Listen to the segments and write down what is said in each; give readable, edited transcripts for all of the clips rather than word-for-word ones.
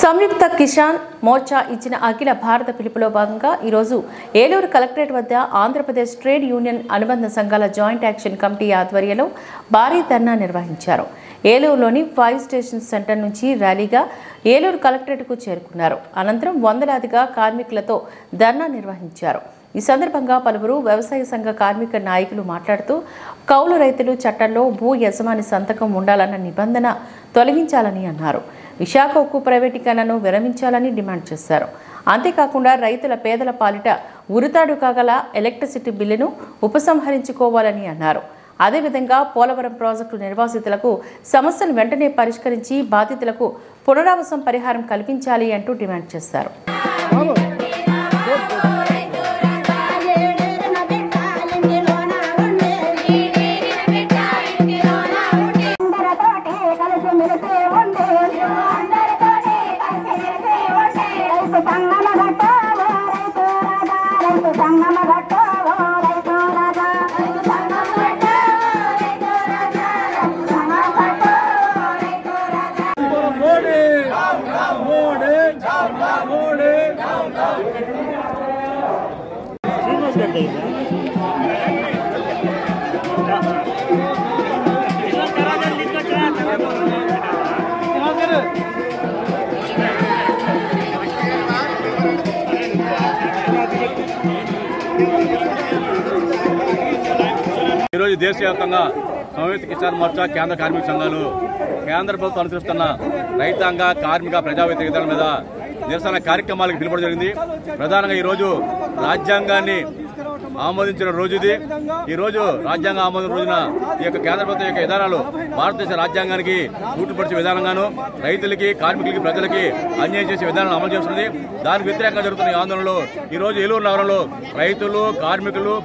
సంయుక్త కిసాన్ మోర్చా ఇచ్చిన అఖిల భారత పిలుపులో భాగంగా ఈరోజు ఏలూరు కలెక్టరేట్ వద్ద ఆంధ్రప్రదేశ్ ట్రేడ్ యూనియన్ అనుబంధ సంఘాల జాయింట్ యాక్షన్ కమిటీ ఆధ్వర్యంలో భారీ ధర్నా నిర్వహించారు. ఏలూరులోని 5 స్టేషన్ సెంటర్ నుంచి ర్యాలీగా ఏలూరు కలెక్టరేట్కు చేరుకున్నారు. అనంతరం వందలాదిగా కార్మికులతో ధర్నా నిర్వహించారు. ఈ సందర్భంగా పలువురు వ్యవసాయ సంఘ కార్మిక నాయకులు మాట్లాడుతూ కౌలు రైతులు చట్టంలో భూ యజమాని సంతకం ఉండాలన్న నిబంధన తొలగించాలని అన్నారు. విశాఖ ఉక్కు ప్రైవేటీకరణను విరమించాలని డిమాండ్ చేశారు. అంతేకాకుండా రైతుల పేదల పాలిట ఉరితాడు కాగల ఎలక్ట్రిసిటీ బిల్లును ఉపసంహరించుకోవాలని అన్నారు. అదేవిధంగా పోలవరం ప్రాజెక్టు నిర్వాసితులకు సమస్యను వెంటనే పరిష్కరించి బాధితులకు పునరావాసం పరిహారం కల్పించాలి అంటూ డిమాండ్ చేశారు. ఈరోజు దేశవ్యాప్తంగా సంయుక్త కిసాన్ మోర్చా కేంద్ర కార్మిక సంఘాలు కేంద్ర ప్రభుత్వం అనుసరిస్తున్న రైతాంగ కార్మిక ప్రజా వ్యతిరేకతల మీద నిరసన కార్యక్రమాలకు పిలుపుకోవడం జరిగింది. ప్రధానంగా ఈరోజు రాజ్యాంగాన్ని ఆమోదించిన రోజు ఇది. ఈ రోజు రాజ్యాంగ ఆమోదం రోజున ఈ యొక్క కేంద్ర ప్రభుత్వం యొక్క విధానాలు భారతదేశ రాజ్యాంగానికి కూటుపరిచే విధానంగాను రైతులకి కార్మికులకి ప్రజలకి అన్యాయం చేసే విధానాలను అమలు చేస్తుంది. దానికి వ్యతిరేకంగా జరుగుతున్న ఈ ఆందోళనలో ఈ రోజు ఏలూరు నగరంలో రైతులు కార్మికులు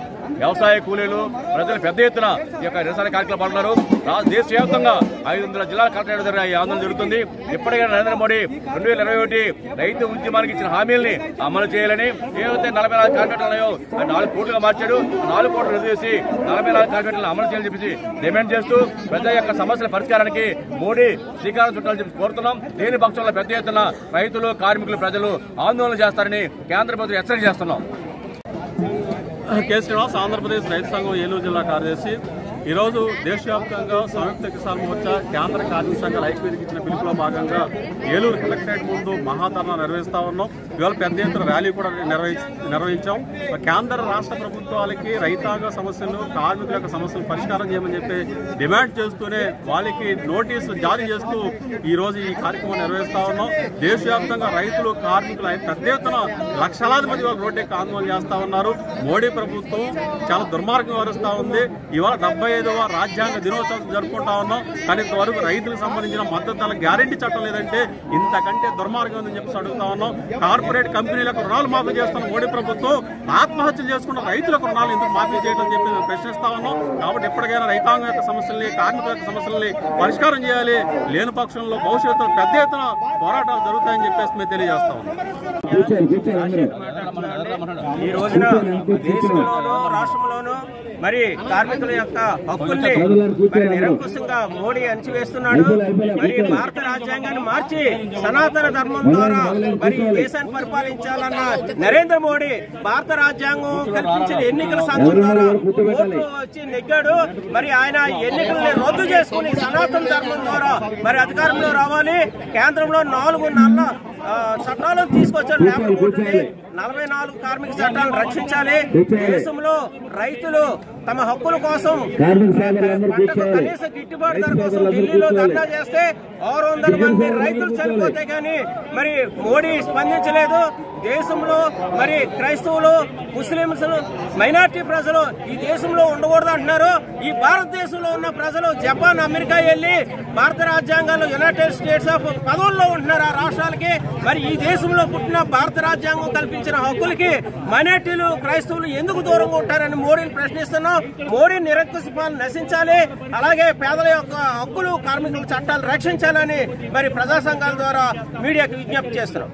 వ్యవసాయ కూలీలు ప్రజలు పెద్ద ఎత్తున ఈ యొక్క నిరసన కార్యక్రమాలు పాల్గొన్నారు. దేశవ్యాప్తంగా 500 జిల్లాల కలెక్టరేట్ దగ్గర ఈ ఆందోళన జరుగుతుంది. ఇప్పటికైనా నరేంద్ర మోడీ 2021 రైతు ఉద్యమానికి ఇచ్చిన హామీల్ని అమలు చేయాలని, ఏవైతే 44 కాంట్రాక్టులు ఉన్నాయో 4 కోట్లుగా మార్చాడు, 4 కోట్లు రద్దు చేసి 44 కాంట్రాక్టులను అమలు చేయాలని చెప్పేసి డిమాండ్ చేస్తూ ప్రజల యొక్క సమస్యల పరిష్కారానికి మోడీ శ్రీకారం చుట్టాలని చెప్పి కోరుతున్నాం. దేని పక్షంలో పెద్ద ఎత్తున రైతులు కార్మికులు ప్రజలు ఆందోళన చేస్తారని కేంద్ర ప్రభుత్వం హెచ్చరిక చేస్తున్నాం. కె. శ్రీనివాస్, ఆంధ్రప్రదేశ్ రైతు సంఘం ఏలూరు జిల్లా కార్యదర్శి. ఈరోజు దేశవ్యాప్తంగా సంయుక్త కిసాన్ మోర్చా కేంద్ర కార్మిక సంఘాల ఐక్యవేదిక ఇచ్చిన పిలుపులో భాగంగా ఏలూరు కలెక్టరేట్ ముందు మహాధర్నా నిర్వహిస్తా ఉన్నాం. ఇవాళ పెద్ద ఎత్తున ర్యాలీ కూడా నిర్వహించాం. కేంద్ర రాష్ట్ర ప్రభుత్వాలకి రైతాంగ సమస్యలు కార్మికుల యొక్క సమస్యలు పరిష్కారం చేయమని చెప్పి డిమాండ్ చేస్తూనే వాళ్ళకి నోటీసులు జారీ చేస్తూ ఈ రోజు ఈ కార్యక్రమం నిర్వహిస్తా ఉన్నాం. దేశవ్యాప్తంగా రైతులు కార్మికులు పెద్ద ఎత్తున లక్షలాది మంది వాళ్ళు రోడ్డెక్కి ఆందోళన చేస్తా ఉన్నారు. మోడీ ప్రభుత్వం చాలా దుర్మార్గం వ్యవహరిస్తూ ఉంది. ఇవాళ 75వ రాజ్యాంగ దినోత్సవం జరుపుకుంటా ఉన్నాం. కానీ ఇంతవరకు రైతులకు సంబంధించిన మద్దతు ధర గ్యారంటీ చట్టం లేదంటే ఇంతకంటే దుర్మార్గం ఉందని చెప్పి అడుగుతా ఉన్నాం. కార్పొరేట్ కంపెనీలకు రుణాలు మాఫీ చేస్తున్న మోడీ ప్రభుత్వం ఆత్మహత్యలు చేసుకున్న రైతులకు రుణాలు ఎందుకు మాఫీ చేయడం చెప్పి మేము ప్రశ్నిస్తా ఉన్నాం. కాబట్టి ఎప్పటికైనా రైతాంగం యొక్క సమస్యల్ని కార్మికుల యొక్క సమస్యల్ని పరిష్కారం చేయాలి. లేని పక్షంలో భవిష్యత్తులో పెద్ద ఎత్తున పోరాటాలు జరుగుతాయని చెప్పేసి మేము తెలియజేస్తా ఉన్నాం. ఈ రోజున దేశంలోనూ రాష్ట్రంలోనూ మరి కార్మికుల యొక్క హక్కుల్ని మరి నిరంకుశంగా మోడీ అణచివేస్తున్నాడు. మరి భారత రాజ్యాంగాన్ని మార్చి సనాతన ధర్మం ద్వారా మరి దేశాన్ని పరిపాలించాలన్న నరేంద్ర మోడీ భారత రాజ్యాంగం కల్పించిన ఎన్నికల సంఘం ద్వారా ఓట్లు వచ్చి నెగ్గాడు. మరి ఆయన ఎన్నికల్ని రద్దు చేసుకుని సనాతన ధర్మం ద్వారా మరి అధికారంలో రావాలి. కేంద్రంలో 4 నెలల చట్టాలను తీసుకొచ్చారు. 44 కార్మిక చట్టాలను రక్షించాలి. దేశంలో రైతులు తమ హక్కుల కోసం కనీస గిట్టుబాటు ధర కోసం ఢిల్లీలో ధర్నా చేస్తే 600 మంది రైతులు చనిపోతే గానీ మరి మోడీ స్పందించలేదు. దేశంలో మరి క్రైస్తవులు ముస్లింస్ మైనార్టీ ప్రజలు ఈ దేశంలో ఉండకూడదు అంటున్నారు. ఈ భారతదేశంలో ఉన్న ప్రజలు జపాన్ అమెరికా వెళ్లి భారత రాజ్యాంగంలో యునైటెడ్ స్టేట్స్ ఆఫ్ పదవుల్లో ఉంటున్నారు ఆ రాష్ట్రాలకి. మరి ఈ దేశంలో పుట్టిన భారత రాజ్యాంగం కల్పించిన హక్కులకి మైనార్టీలు క్రైస్తవులు ఎందుకు దూరంగా ఉంటారని మోడీని ప్రశ్నిస్తున్నాం. మోడీ నిరంకుశ పాలన నశించాలి. అలాగే పేదల యొక్క హక్కులు కార్మికుల చట్టాలు రక్షించాలని మరి ప్రజా సంఘాల ద్వారా మీడియాకు విజ్ఞప్తి చేస్తున్నాం.